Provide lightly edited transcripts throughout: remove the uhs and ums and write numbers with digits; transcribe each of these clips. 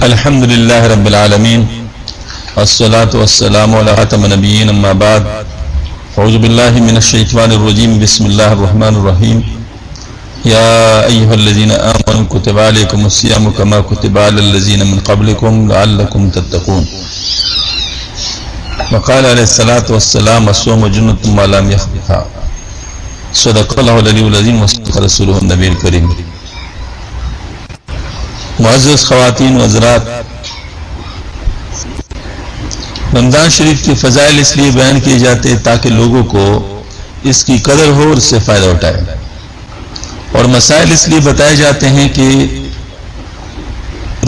الحمد لله رب العالمين والصلاة والسلام على خاتم النبيين أما بعد أعوذ بالله من الشيطان الرجيم بسم الله الرحمن الرحيم يا أيها الذين آمنوا كتب عليكم الصيام كما كتب على الذين من قبلكم لعلكم تتقون وقال عليه الصلاة والسلام الصوم جنة ما لم يخفها صدق الله العلي العظيم وصدق رسوله النبي الكريم. معزز خواتین و حضرات، رمضان شریف کی فضائل اس لیے بیان کیے جاتے تاکہ لوگوں کو اس کی قدر ہو اور اس سے فائدہ اٹھائے، اور مسائل اس لیے بتائے جاتے ہیں کہ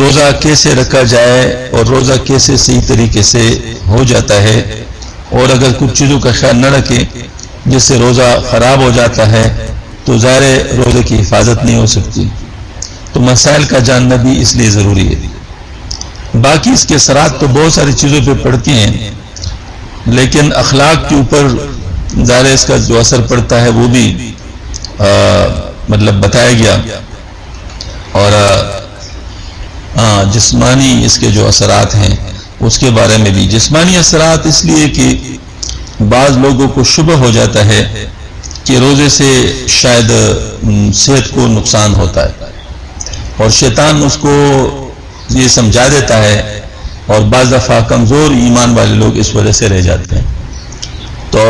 روزہ کیسے رکھا جائے اور روزہ کیسے صحیح طریقے سے ہو جاتا ہے، اور اگر کچھ چیزوں کا خیال نہ رکھے جس سے روزہ خراب ہو جاتا ہے تو ظاہر روزے کی حفاظت نہیں ہو سکتی. تو مسائل کا جاننا بھی اس لیے ضروری ہے. باقی اس کے اثرات تو بہت ساری چیزوں پہ پڑتی ہیں، لیکن اخلاق کے اوپر ظاہر اس کا جو اثر پڑتا ہے وہ بھی بتایا گیا، اور جسمانی اس کے جو اثرات ہیں اس کے بارے میں بھی. جسمانی اثرات اس لیے کہ بعض لوگوں کو شبہ ہو جاتا ہے کہ روزے سے شاید صحت کو نقصان ہوتا ہے، اور شیطان اس کو یہ سمجھا دیتا ہے، اور بعض دفعہ کمزور ایمان والے لوگ اس وجہ سے رہ جاتے ہیں. تو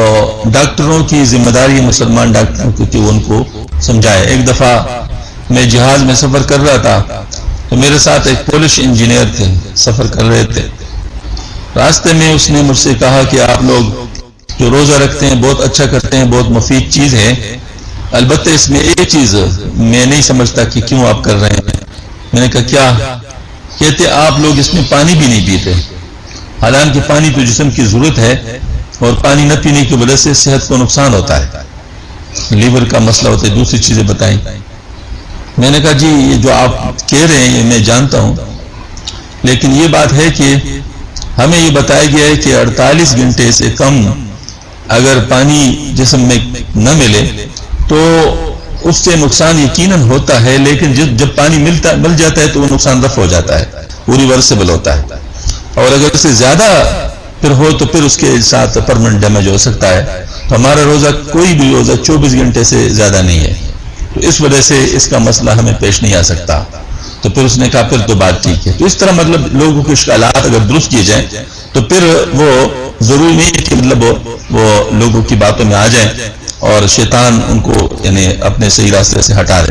ڈاکٹروں کی ذمہ داری ہے، مسلمان ڈاکٹروں کی، کہ ان کو سمجھائے. ایک دفعہ میں جہاز میں سفر کر رہا تھا تو میرے ساتھ ایک پولش انجینئر تھے، سفر کر رہے تھے. راستے میں اس نے مجھ سے کہا کہ آپ لوگ جو روزہ رکھتے ہیں بہت اچھا کرتے ہیں، بہت مفید چیز ہے، البتہ اس میں ایک چیز میں نہیں سمجھتا کہ کیوں آپ کر رہے ہیں. میں نے کہا کیا؟ کہتے آپ لوگ اس میں پانی بھی نہیں پیتے، حالانکہ پانی تو جسم کی ضرورت ہے، اور پانی نہ پینے کی وجہ سے صحت کو نقصان ہوتا ہے، لیور کا مسئلہ ہوتا ہے، دوسری چیزیں بتائیں. میں نے کہا جی یہ جو آپ کہہ رہے ہیں یہ میں جانتا ہوں، لیکن یہ بات ہے کہ ہمیں یہ بتایا گیا ہے کہ 48 گھنٹے سے کم اگر پانی جسم میں نہ ملے تو اس سے نقصان یقیناً ہوتا ہے، لیکن جب پانی مل جاتا ہے تو وہ نقصان رفع ہو جاتا ہے، وہ ریورسیبل ہوتا ہے. اور اگر اس سے زیادہ پھر ہو تو پھر اس کے ساتھ پرماننٹ ڈیمیج ہو سکتا ہے. تو ہمارا روزہ کوئی بھی روزہ 24 گھنٹے سے زیادہ نہیں ہے، تو اس وجہ سے اس کا مسئلہ ہمیں پیش نہیں آ سکتا. تو پھر اس نے کہا پھر تو بات ٹھیک ہے. تو اس طرح لوگوں کے اشکالات اگر درست کیے جائیں تو پھر وہ ضروری نہیں ہے کہ وہ لوگوں کی باتوں میں آ جائیں اور شیطان ان کو یعنی اپنے صحیح راستے سے ہٹا دے.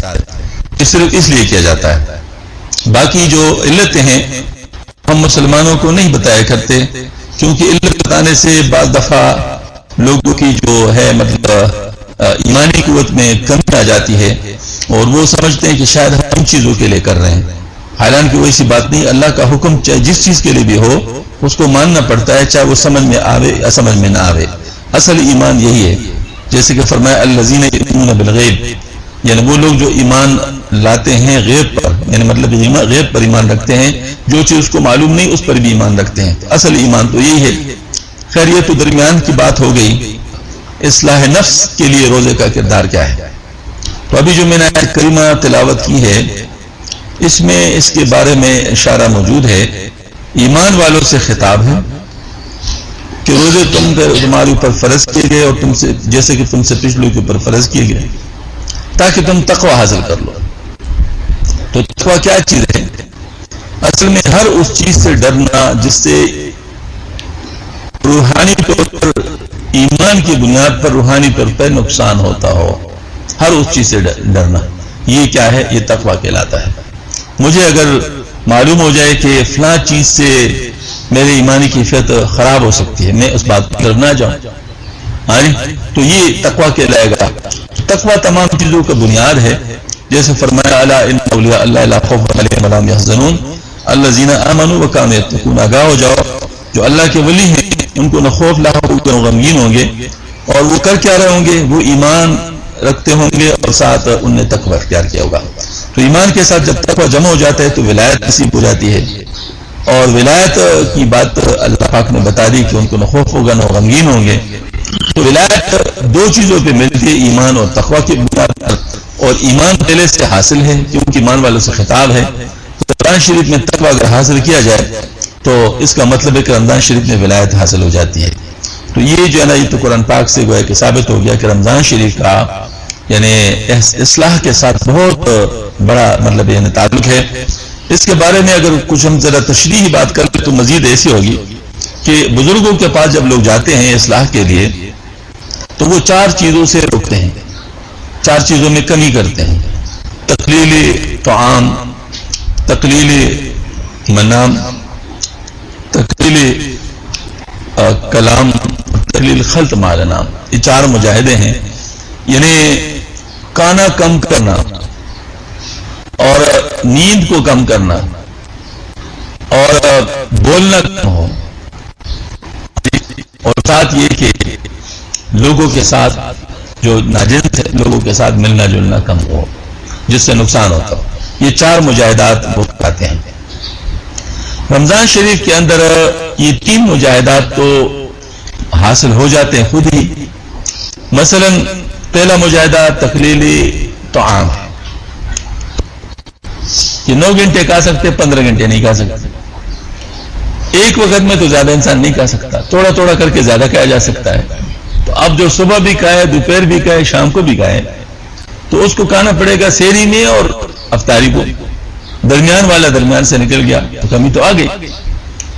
صرف اس لیے کیا جاتا ہے. باقی جو علتیں ہیں ہم مسلمانوں کو نہیں بتایا کرتے، کیونکہ علت بتانے سے بعض دفعہ لوگوں کی جو ہے ایمانی قوت میں کمی آ جاتی ہے، اور وہ سمجھتے ہیں کہ شاید ہم چیزوں کے لیے کر رہے ہیں، حالانکہ وہ ایسی بات نہیں. اللہ کا حکم چاہے جس چیز کے لیے بھی ہو اس کو ماننا پڑتا ہے، چاہے وہ سمجھ میں آوے یا سمجھ میں نہ آوے. اصل ایمان یہی ہے، جیسے کہ فرمایا الذین یؤمنون بالغیب، یعنی وہ لوگ جو ایمان لاتے ہیں غیب پر، یعنی غیب پر ایمان رکھتے ہیں، جو چیز اس کو معلوم نہیں اس پر بھی ایمان رکھتے ہیں. اصل ایمان تو یہی ہے. خیر یہ تو درمیان کی بات ہو گئی. اصلاح نفس کے لیے روزے کا کردار کیا ہے؟ تو ابھی جو میں نے آیت کریمہ تلاوت کی ہے اس میں اس کے بارے میں اشارہ موجود ہے. ایمان والوں سے خطاب ہے کہ روزے تمہارے اوپر فرض کیے گئے، اور تم سے جیسے کہ تم سے پچھلوں کے اوپر فرض کیے گئے تاکہ تم تقوی حاصل کر لو. تو تقوی کیا چیز ہے؟ اصل میں ہر اس چیز سے ڈرنا جس سے روحانی طور پر ایمان کی بنیاد پر روحانی طور پر نقصان ہوتا ہو، ہر اس چیز سے ڈرنا. یہ کیا ہے؟ یہ تقوی کہلاتا ہے. مجھے اگر معلوم ہو جائے کہ فلاں چیز سے میرے ایمانی کیفیت خراب ہو سکتی ہے، میں اس بات پر ڈرنا جاؤں، تو یہ تقوی کہلائے گا. تقوی تمام چیزوں کا بنیاد ہے. جیسے فرمایا الا ان اولیاء اللہ لا خوف علیہم ولا هم يحزنون الذین آمنوا وكانوا يتقون. آگاہ ہو جاؤ جو اللہ کے ولی ہیں ان کو نہ خوف لاحق ہوگا، غمگین ہوں گے، اور وہ کر کیا رہے ہوں گے؟ وہ ایمان رکھتے ہوں گے اور ساتھ ان نے تقوی اختیار کیا ہوگا. تو ایمان کے ساتھ جب تقوی جمع ہو جاتا ہے تو ولایت نصیب ہو جاتی ہے. اور ولایت کی بات اللہ پاک نے بتا دی کہ ان کو نہ خوف ہوگا نہ غمگین ہوں گے. تو ولایت دو چیزوں پہ ملتی ہے، ایمان اور تقوی کی بنیاد پر. اور ایمان پہلے سے حاصل ہے کیونکہ ایمان والوں سے خطاب ہے. رمضان شریف میں تقویٰ اگر حاصل کیا جائے تو اس کا مطلب ہے کہ رمضان شریف میں ولایت حاصل ہو جاتی ہے. تو یہ جو ہے نا یہ تو قرآن پاک سے گویا کہ ثابت ہو گیا کہ رمضان شریف کا یعنی اصلاح کے ساتھ بہت بڑا مطلب یعنی تعلق ہے. اس کے بارے میں اگر کچھ ہم ذرا تشریحی بات کریں تو مزید ایسی ہوگی کہ بزرگوں کے پاس جب لوگ جاتے ہیں اصلاح کے لیے تو وہ 4 چیزوں سے روکتے ہیں, 4 چیزوں میں کمی کرتے ہیں. تقلیل طعام, تقلیل منام, تقلیل کلام, تقلیل خلط مال نام. یہ 4 مجاہدے ہیں. یعنی کھانا کم کرنا اور نیند کو کم کرنا اور بولنا کم ہو, اور ساتھ یہ کہ لوگوں کے ساتھ جو ناجائز ہے لوگوں کے ساتھ ملنا جلنا کم ہو جس سے نقصان ہوتا ہو. یہ 4 مجاہدات وہ کہتے ہیں. رمضان شریف کے اندر یہ 3 مجاہدات تو حاصل ہو جاتے ہیں خود ہی. مثلا پہلا مجاہدہ تقلیل طعام, یہ 9 گھنٹے کھا سکتے, 15 گھنٹے نہیں کھا سکتے. ایک وقت میں تو زیادہ انسان نہیں کھا سکتا, تھوڑا تھوڑا کر کے زیادہ کھایا جا سکتا ہے. تو اب جو صبح بھی کھائے, دوپہر بھی کھائے, شام کو بھی کھائے, تو اس کو کھانا پڑے گا سحری میں اور افطاری کو. درمیان والا درمیان سے نکل گیا تو کمی تو آ گئی.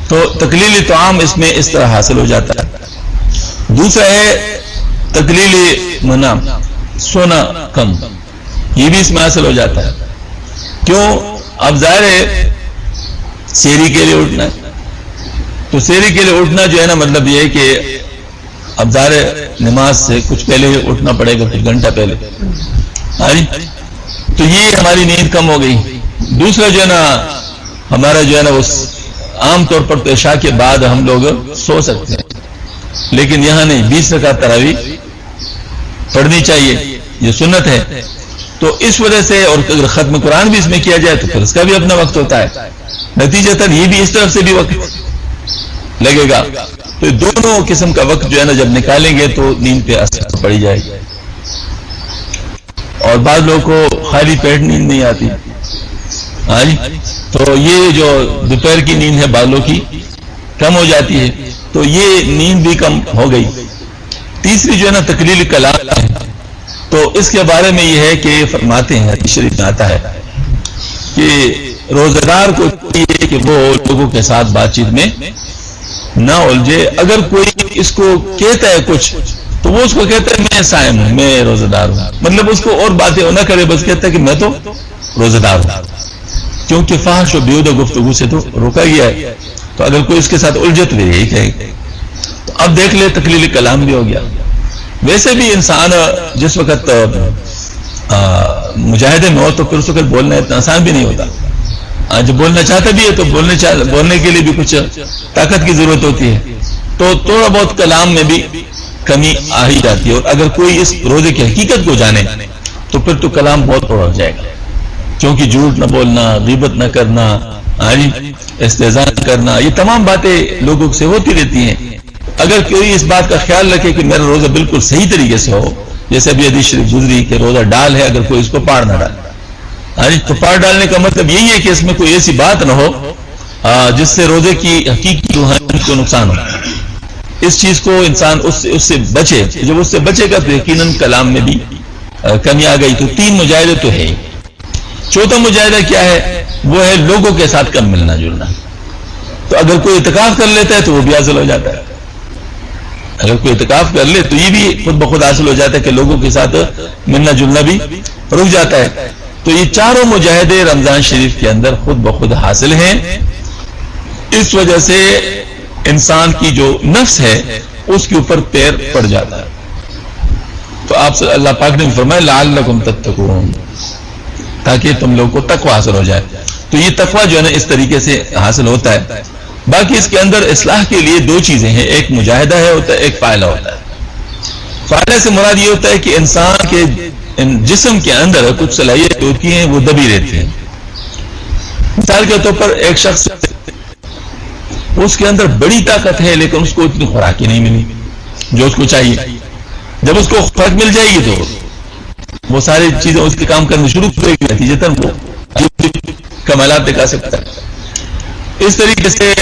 تو تقلیل طعام اس میں اس طرح حاصل ہو جاتا ہے. دوسرا ہے تقلیل منام, سونا کم, یہ بھی اس میں حاصل ہو جاتا ہے. کیوں؟ اب ظاہر ہے سحری کے لیے اٹھنا ہے, تو سحری کے لیے اٹھنا جو ہے نا مطلب یہ ہے کہ اب ظاہر ہے نماز سے کچھ پہلے اٹھنا پڑے گا, کچھ گھنٹہ پہلے. تو یہ ہماری نیند کم ہو گئی. دوسرا جو ہے نا ہمارا جو ہے نا اس عام طور پر عشاء کے بعد ہم لوگ سو سکتے ہیں, لیکن یہاں نہیں, 20 رکعت تراویح پڑھنی چاہیے, یہ سنت ہے. تو اس وجہ سے, اور اگر ختم قرآن بھی اس میں کیا جائے تو پھر اس کا بھی اپنا وقت ہوتا ہے. نتیجتاً یہ بھی اس طرف سے بھی وقت لگے گا. تو دونوں قسم کا وقت جو ہے نا جب نکالیں گے تو نیند پہ اثر پڑی جائے گی. اور بعض لوگوں کو خالی پیٹ نیند نہیں آتی, تو یہ جو دوپہر کی نیند ہے بالوں کی کم ہو جاتی ہے, تو یہ نیند بھی کم ہو گئی. تیسری جو ہے نا تقلیل کلام ہے. تو اس کے بارے میں یہ ہے کہ فرماتے ہیں, حدیث شریف میں آتا ہے کہ روزہ دار کو چاہیے کہ وہ لوگوں کے ساتھ بات چیت میں نہ الجھے. اگر کوئی اس کو کہتا ہے کچھ تو وہ اس کو کہتا ہے میں صائم ہوں, میں روزہ دار ہوں. مطلب اس کو اور باتیں نہ کرے, بس کہتا ہے کہ میں تو روزہ دار ہوں, کیونکہ فحش و بیہودہ گفتگو سے تو روکا گیا ہے. تو اگر کوئی اس کے ساتھ الجھے تو یہی کہے. تو اب دیکھ لے تقلیل کلام بھی ہو گیا. ویسے بھی انسان جس وقت مجاہدے میں ہو تو پھر اس وقت بولنا اتنا آسان بھی نہیں ہوتا. جب بولنا چاہتا بھی ہے تو بولنے کے لیے بھی کچھ طاقت کی ضرورت ہوتی ہے. تو تھوڑا بہت کلام میں بھی کمی آ ہی جاتی ہے. اور اگر کوئی اس روزے کی حقیقت کو جانے تو پھر تو کلام بہت تھوڑا ہو جائے گا, کیونکہ جھوٹ نہ بولنا, غیبت نہ کرنا, استہزاء نہ کرنا, یہ تمام باتیں لوگوں سے ہوتی رہتی ہیں. اگر کوئی اس بات کا خیال رکھے کہ میرا روزہ بالکل صحیح طریقے سے ہو, جیسے ابھی حدیث شریف گزری کہ روزہ ڈال ہے, اگر کوئی اس کو پاڑ نہ ڈالے, تو پاڑ ڈالنے کا مطلب یہی ہے کہ اس میں کوئی ایسی بات نہ ہو جس سے روزے کی حقیقی روحانیت کو نقصان ہو. اس چیز کو انسان اس سے بچے. جب اس سے بچے گا تو یقیناً کلام میں بھی کمی آ گئی. تو 3 مجاہدے تو ہے. چوتھا مجاہدہ کیا ہے؟ وہ ہے لوگوں کے ساتھ کم ملنا جلنا. تو اگر کوئی اعتکاف کر لیتا ہے تو وہ بھی حاصل ہو جاتا ہے. اگر کوئی اعتکاف کر لے تو یہ بھی خود بخود حاصل ہو جاتا ہے کہ لوگوں کے ساتھ ملنا جلنا بھی رک جاتا ہے. تو یہ چاروں مجاہدے رمضان شریف کے اندر خود بخود حاصل ہیں. اس وجہ سے انسان کی جو نفس ہے اس کے اوپر پیر پڑ جاتا ہے. تو آپ سے اللہ پاک نے فرمایا لعلکم تتقون, تاکہ تم لوگوں کو تقوی حاصل ہو جائے. تو یہ تقوی جو ہے نا اس طریقے سے حاصل ہوتا ہے. باقی اس کے اندر اصلاح کے لیے 2 چیزیں ہیں, ایک مجاہدہ ہے ہوتا ہے, ایک فائلہ ہوتا ہے. فائلہ سے مراد یہ ہوتا ہے کہ انسان کے جسم کے اندر کچھ صلاحیتیں ہوتی ہیں وہ دبی رہتی ہیں. مثال کے طور پر ایک شخص اس کے اندر بڑی طاقت ہے لیکن اس کو اتنی خوراک ہی نہیں ملی جو اس کو چاہیے. جب اس کو خوراک مل جائے گی تو وہ ساری چیزیں اس کے کام کرنے شروع کرے گی, نتیجتاً وہ کمالات دکھا سکتا ہے۔ اس طریقے سے